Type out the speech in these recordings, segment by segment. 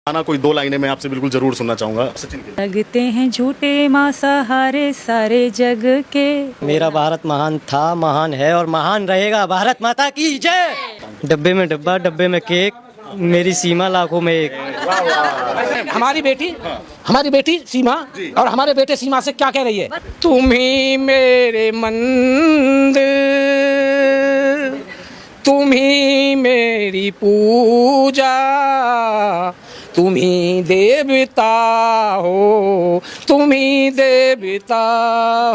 गाना कोई दो लाइनें मैं आपसे बिल्कुल जरूर सुनना चाहूंगा सचिन के। लगते हैं झूठे माँ सहारे सारे जग के। मेरा भारत महान था, महान है और महान रहेगा। भारत माता की जय। डब्बे में डब्बा, डब्बे में केक, मेरी सीमा लाखों में एक। हमारी बेटी सीमा और हमारे बेटे सीमा से क्या कह रही है? तुम ही मेरे मंदिर, तुम ही मेरी पूजा, तुम ही देवता हो, तुम ही देवता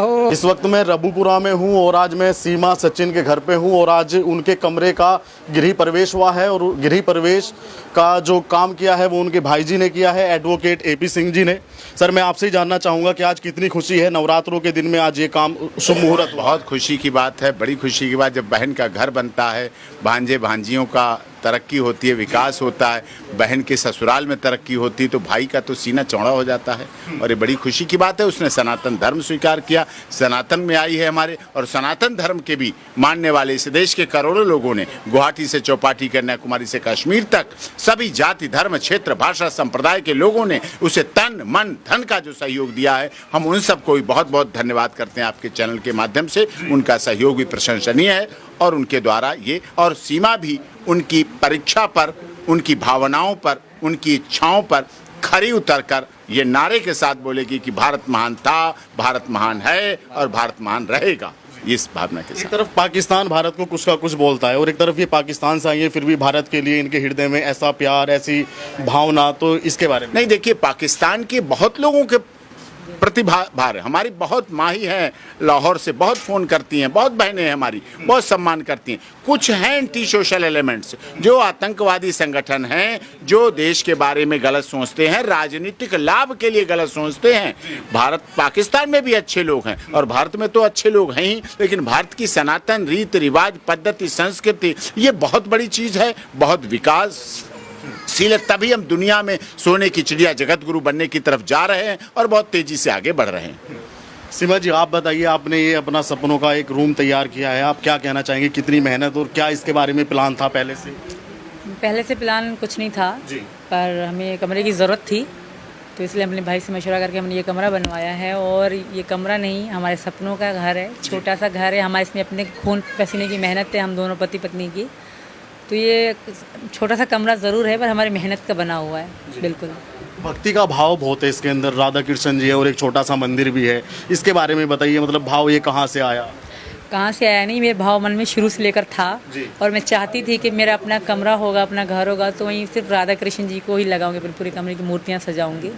हो। इस वक्त मैं रबूपुरा में हूं और आज मैं सीमा सचिन के घर पे हूं और आज उनके कमरे का गृह प्रवेश हुआ है और गृह प्रवेश का जो काम किया है वो उनके भाई जी ने किया है, एडवोकेट एपी सिंह जी ने। सर, मैं आपसे ही जानना चाहूँगा कि आज कितनी खुशी है, नवरात्रों के दिन में आज ये काम शुभ मुहूर्त। बहुत खुशी की बात है, बड़ी खुशी की बात। जब बहन का घर बनता है, भांजे भांजियों का तरक्की होती है, विकास होता है, बहन के ससुराल में तरक्की होती है, तो भाई का तो सीना चौड़ा हो जाता है और ये बड़ी खुशी की बात है। उसने सनातन धर्म स्वीकार किया, सनातन में आई है हमारे, और सनातन धर्म के भी मानने वाले इस देश के करोड़ों लोगों ने, गुवाहाटी से चौपाटी, कन्याकुमारी से कश्मीर तक, सभी जाति धर्म क्षेत्र भाषा संप्रदाय के लोगों ने उसे तन मन धन का जो सहयोग दिया है, हम उन सबको भी बहुत बहुत धन्यवाद करते हैं आपके चैनल के माध्यम से। उनका सहयोग भी प्रशंसनीय है और उनके द्वारा ये, और सीमा भी उनकी परीक्षा पर, उनकी भावनाओं पर, उनकी इच्छाओं पर खरी उतरकर ये नारे के साथ बोलेगी कि भारत महान था, भारत महान है और भारत महान रहेगा, इस भावना के साथ। एक तरफ पाकिस्तान भारत को कुछ का कुछ बोलता है और एक तरफ ये पाकिस्तान से आई है, फिर भी भारत के लिए इनके हृदय में ऐसा प्यार, ऐसी भावना, तो इसके बारे में नहीं, देखिए, पाकिस्तान के बहुत लोगों के प्रतिभार है। हमारी बहुत माही हैं लाहौर से, बहुत फ़ोन करती हैं, बहुत बहनें हैं हमारी, बहुत सम्मान करती हैं। कुछ हैं एंटी सोशल एलिमेंट्स जो आतंकवादी संगठन हैं, जो देश के बारे में गलत सोचते हैं, राजनीतिक लाभ के लिए गलत सोचते हैं। भारत पाकिस्तान में भी अच्छे लोग हैं और भारत में तो अच्छे लोग हैं ही, लेकिन भारत की सनातन रीत रिवाज, पद्धति, संस्कृति, ये बहुत बड़ी चीज़ है, बहुत विकास सील, तभी हम दुनिया में सोने की चिड़िया जगत गुरु बनने की तरफ जा रहे हैं और बहुत तेजी से आगे बढ़ रहे हैं। सीमा जी, आप बताइए, आपने ये अपना सपनों का एक रूम तैयार किया है, आप क्या कहना चाहेंगे, कितनी मेहनत और क्या इसके बारे में प्लान था पहले से? पहले से प्लान कुछ नहीं था जी, पर हमें कमरे की ज़रूरत थी, तो इसलिए अपने भाई से मशवरा करके हमने ये कमरा बनवाया है। और ये कमरा नहीं, हमारे सपनों का घर है, छोटा सा घर है हमारे, इसमें अपने खून पसीने की मेहनत है, हम दोनों पति पत्नी की। तो ये छोटा सा कमरा ज़रूर है पर हमारी मेहनत का बना हुआ है। बिल्कुल भक्ति का भाव बहुत है इसके अंदर, राधा कृष्ण जी है और एक छोटा सा मंदिर भी है, इसके बारे में बताइए, मतलब भाव ये कहाँ से आया? कहाँ से आया नहीं, मेरे भाव मन में शुरू से लेकर था और मैं चाहती थी कि मेरा अपना कमरा होगा, अपना घर होगा, तो वहीं सिर्फ राधा कृष्ण जी को ही लगाऊंगी, पूरे कमरे की मूर्तियाँ सजाऊंगी।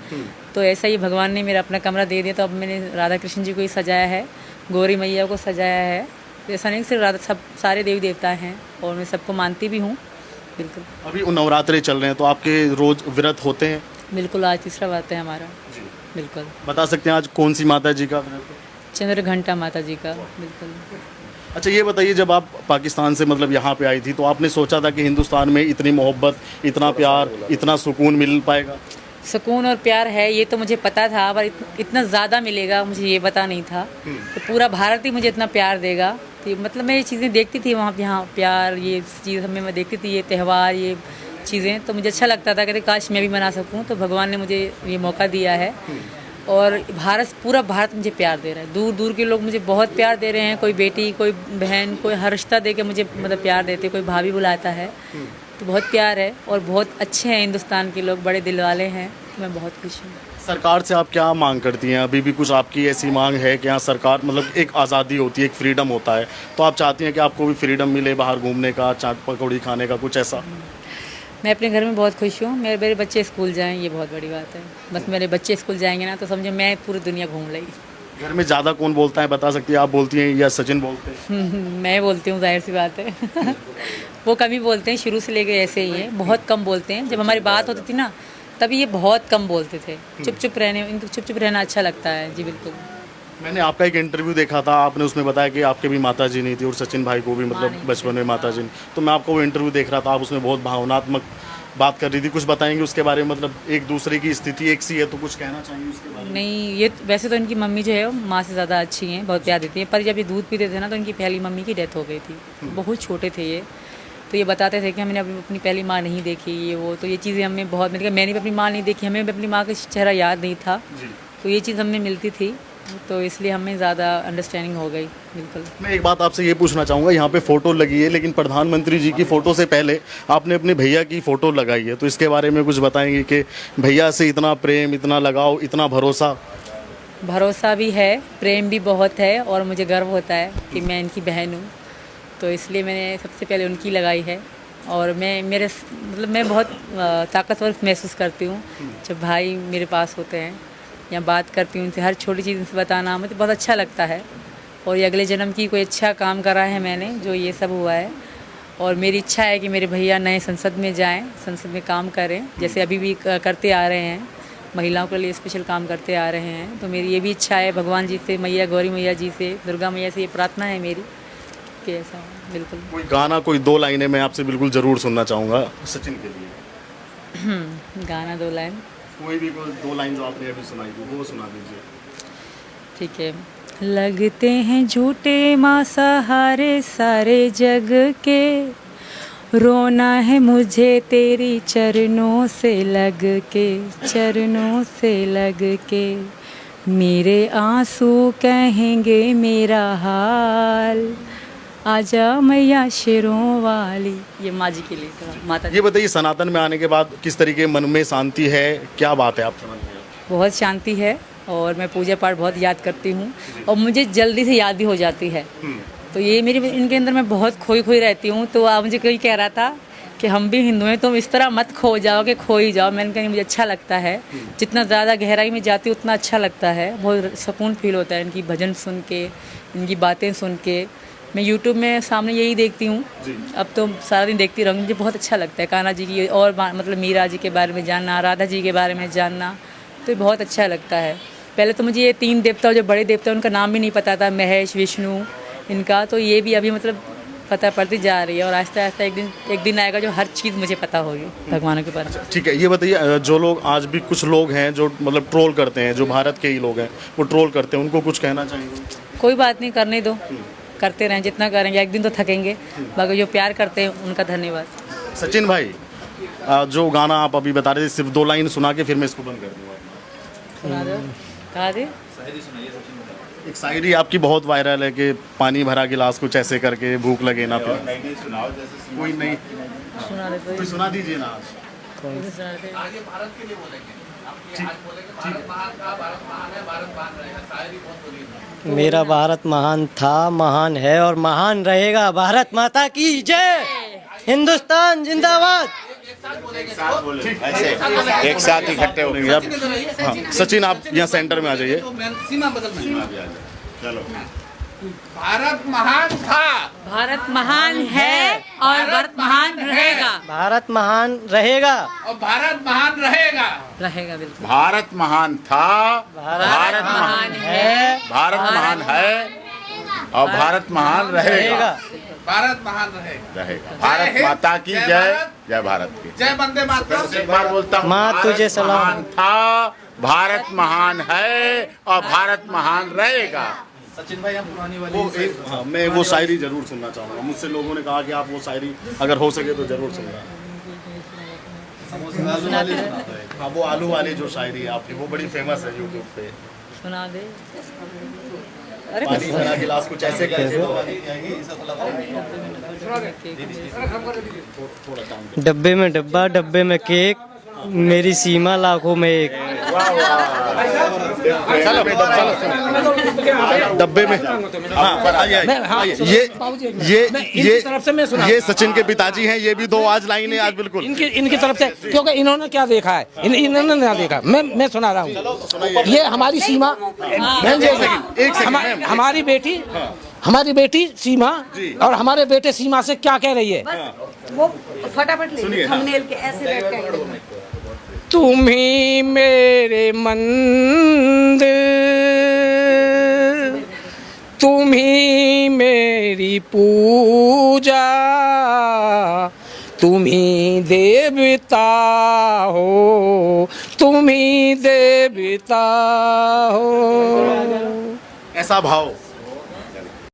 तो ऐसा ही भगवान ने मेरा अपना कमरा दे दिया, तो अब मैंने राधा कृष्ण जी को ही सजाया है, गौरी मैया को सजाया है। ऐसा नहीं सिर्फ राधा, सब सारे देवी देवता हैं और मैं सबको मानती भी हूँ। बिल्कुल। अभी नवरात्रे चल रहे हैं तो आपके रोज व्रत होते हैं? बिल्कुल, आज तीसरा व्रत है हमारा। बिल्कुल। बता सकते हैं आज कौन सी माता जी का व्रत है? चंद्रघंटा माता जी का। बिल्कुल। अच्छा, ये बताइए, जब आप पाकिस्तान से मतलब यहाँ पे आई थी तो आपने सोचा था कि हिंदुस्तान में इतनी मोहब्बत, इतना प्यार, इतना सुकून मिल पाएगा? सुकून और प्यार है ये तो मुझे पता था, पर इतना ज़्यादा मिलेगा मुझे ये पता नहीं था। तो पूरा भारत ही मुझे इतना प्यार देगा, तो मतलब मैं ये चीज़ें देखती थी वहाँ, यहाँ प्यार, ये चीज़ हमें मैं देखती थी, ये त्यौहार, ये चीज़ें, तो मुझे अच्छा लगता था कि काश मैं भी मना सकूँ। तो भगवान ने मुझे ये मौका दिया है और भारत, पूरा भारत मुझे प्यार दे रहा है। दूर दूर के लोग मुझे बहुत प्यार दे रहे हैं, कोई बेटी, कोई बहन, कोई हर रिश्ता दे के मुझे मतलब प्यार देते, कोई भाभी बुलाता है, तो बहुत प्यार है और बहुत अच्छे हैं हिंदुस्तान के लोग, बड़े दिल वाले हैं, तो मैं बहुत खुश हूँ। सरकार से आप क्या मांग करती हैं? अभी भी कुछ आपकी ऐसी मांग है कि यहाँ सरकार, मतलब एक आज़ादी होती है, एक फ्रीडम होता है, तो आप चाहती हैं कि आपको भी फ्रीडम मिले बाहर घूमने का, चाट पकौड़ी खाने का, कुछ ऐसा? मैं अपने घर में बहुत खुश हूँ, मेरे बच्चे स्कूल जाएं, ये बहुत बड़ी बात है। बस मेरे बच्चे स्कूल जाएंगे ना तो समझो मैं पूरी दुनिया घूम ली। घर में ज़्यादा कौन बोलता है, बता सकती है? आप बोलती हैं या सचिन बोलते हैं? मैं बोलती हूँ, जाहिर सी बात है। वो कम ही बोलते हैं, शुरू से लेके ऐसे ही हैं, बहुत कम बोलते हैं। जब हमारी बात होती थी ना तभी ये बहुत कम बोलते थे, चुप चुप रहना अच्छा लगता है। जी बिल्कुल। मैंने आपका एक इंटरव्यू देखा था, आपने उसमें बताया कि आपके भी माता जी नहीं थी और सचिन भाई को भी मतलब बचपन में माता जी, तो मैं आपको वो इंटरव्यू देख रहा था, आप उसमें बहुत भावनात्मक बात कर रही थी, कुछ बताएंगे उसके बारे में? मतलब एक दूसरे की स्थिति एक सी है, तो कुछ कहना चाहेंगे उसके बारे में? नहीं, ये वैसे तो इनकी मम्मी जो है वो माँ से ज़्यादा अच्छी हैं, बहुत प्यार देती है, पर जब ये दूध पीते थे ना तो इनकी पहली मम्मी की डेथ हो गई थी, बहुत छोटे थे ये। तो ये बताते थे कि हमने अपनी पहली माँ नहीं देखी, ये वो, तो ये चीज़ें हमें बहुत मिलती। मैंने भी अपनी माँ नहीं देखी, हमें भी अपनी माँ का चेहरा याद नहीं था, तो ये चीज़ हमें मिलती थी, तो इसलिए हमें ज़्यादा अंडरस्टैंडिंग हो गई। बिल्कुल। मैं एक बात आपसे ये पूछना चाहूँगा, यहाँ पे फ़ोटो लगी है, लेकिन प्रधानमंत्री जी की फ़ोटो से पहले आपने अपने भैया की फ़ोटो लगाई है, तो इसके बारे में कुछ बताएंगे कि भैया से इतना प्रेम, इतना लगाव, इतना भरोसा? भरोसा भी है, प्रेम भी बहुत है, और मुझे गर्व होता है कि मैं इनकी बहन हूँ, तो इसलिए मैंने सबसे पहले उनकी लगाई है। और मैं बहुत ताकतवर महसूस करती हूँ जब भाई मेरे पास होते हैं या बात करती हूँ उनसे, हर छोटी चीज़ उनसे बताना मुझे बहुत अच्छा लगता है। और ये अगले जन्म की कोई अच्छा काम करा है मैंने, जो ये सब हुआ है। और मेरी इच्छा है कि मेरे भैया नए संसद में जाएं, संसद में काम करें, जैसे अभी भी करते आ रहे हैं, महिलाओं के लिए स्पेशल काम करते आ रहे हैं। तो मेरी ये भी इच्छा है भगवान जी से, मैया गौरी मैया जी से, दुर्गा मैया से ये प्रार्थना है मेरी कि ऐसा हो। बिल्कुल। कोई गाना, कोई 2 लाइनें मैं आपसे बिल्कुल ज़रूर सुनना चाहूँगा सचिन के लिए। गाना 2 लाइन, कोई भी 2 लाइन जो आपने अभी सुनाई थी वो सुना दीजिए। ठीक है। लगते हैं झूठे माँ सहारे सारे जग के, रोना है मुझे तेरी चरणों से लग के, चरणों से लग के, मेरे आंसू कहेंगे मेरा हाल, आजा मैया शेरों वाली। ये माँ जी के लिए था, माता। ये बताइए, सनातन में आने के बाद किस तरीके मन में शांति है, क्या बात है आपके मन में? बहुत शांति है, और मैं पूजा पाठ बहुत याद करती हूँ, और मुझे जल्दी से याद भी हो जाती है। तो ये इनके अंदर मैं बहुत खोई रहती हूँ। तो आप मुझे कोई कह रहा था कि हम भी हिंदू हैं, तुम इस तरह मत खो जाओ कि खो ही जाओ। मैंने कहा मुझे अच्छा लगता है, जितना ज़्यादा गहराई में जाती हूँ उतना अच्छा लगता है, बहुत सुकून फील होता है इनकी भजन सुन के, इनकी बातें सुन के। मैं यूट्यूब में सामने यही देखती हूँ, अब तो सारा दिन देखती रहूँगी। मुझे बहुत अच्छा लगता है कान्हा जी की, और मतलब मीरा जी के बारे में जानना, राधा जी के बारे में जानना, तो बहुत अच्छा लगता है। पहले तो मुझे ये 3 देवता, जो बड़े देवता उनका नाम भी नहीं पता था, महेश, विष्णु, इनका, तो ये भी अभी मतलब पता पड़ती जा रही है, और आहिस्ता आहिस्ता एक दिन आएगा जो हर चीज़ मुझे पता होगी भगवानों के बारे में। ठीक है, ये बताइए, जो लोग आज भी कुछ लोग हैं जो मतलब ट्रोल करते हैं, जो भारत के ही लोग हैं वो ट्रोल करते हैं, उनको कुछ कहना चाहेंगे? कोई बात नहीं, करने दो, करते रहें, जितना करेंगे एक दिन तो थकेंगे, बाकी जो प्यार करते हैं उनका धन्यवाद। सचिन भाई, जो गाना आप अभी बता रहे थे, सिर्फ 2 लाइन सुना के फिर मैं इसको बंद कर दूँगा। सुना दो, कहा दे। एक शायरी आपकी बहुत वायरल है कि पानी भरा गिलास कुछ ऐसे करके, भूख लगे ना फिर। कोई नहीं सुना दे, कोई सुना दीजिए ना आज। सुना दे। मेरा भारत महान था, महान है और महान रहेगा। भारत माता की जय। हिंदुस्तान जिंदाबाद। एक साथ इकट्ठे हो आप हाँ, सचिन आप यहाँ सेंटर में आ जाइए। चलो। भारत महान था, भारत महान है, और भारत महान रहेगा। भारत महान रहेगा, और भारत महान रहेगा। रहेगा, बिल्कुल। भारत महान था, भारत महान है, भारत महान है, और भारत महान रहेगा। भारत महान रहेगा। भारत माता की जय। जय भारत की जय, वंदे मातरम। एक बार बोलता हूँ, माँ तुझे सलाम। महान था, भारत महान है, और भारत महान रहेगा। सचिन भाई, हम पुरानी वाली हाँ, मैं वो शायरी जरूर सुनना चाहूँगा। मुझसे लोगों ने कहा कि आप वो शायरी अगर हो सके तो जरूर सुनना। हाँ, वो आलू वाली जो शायरी है आपकी, वो बड़ी फेमस है यूट्यूब पे। सुना दे। अरे पानी भरा गिलास कुछ ऐसे करके डब्बे में डब्बा, डब्बे में केक, मेरी सीमा लाखों में एक। डब्बे में हाँ, ये सचिन के पिताजी हैं। ये भी 2 आज लाइन है आज बिल्कुल इनकी तरफ से, क्योंकि इन्होंने क्या देखा है, इन्होंने क्या देखा, मैं सुना रहा हूँ। ये हमारी सीमा, हमारी बेटी सीमा और हमारे बेटे सीमा से क्या कह रही है, वो फटाफट ले थंबनेल के ऐसे बैठ के। तुम ही मेरे मंदिर, तुम ही मेरी पूजा, तुम ही देवता हो, तुम ही देवता हो। ऐसा भाव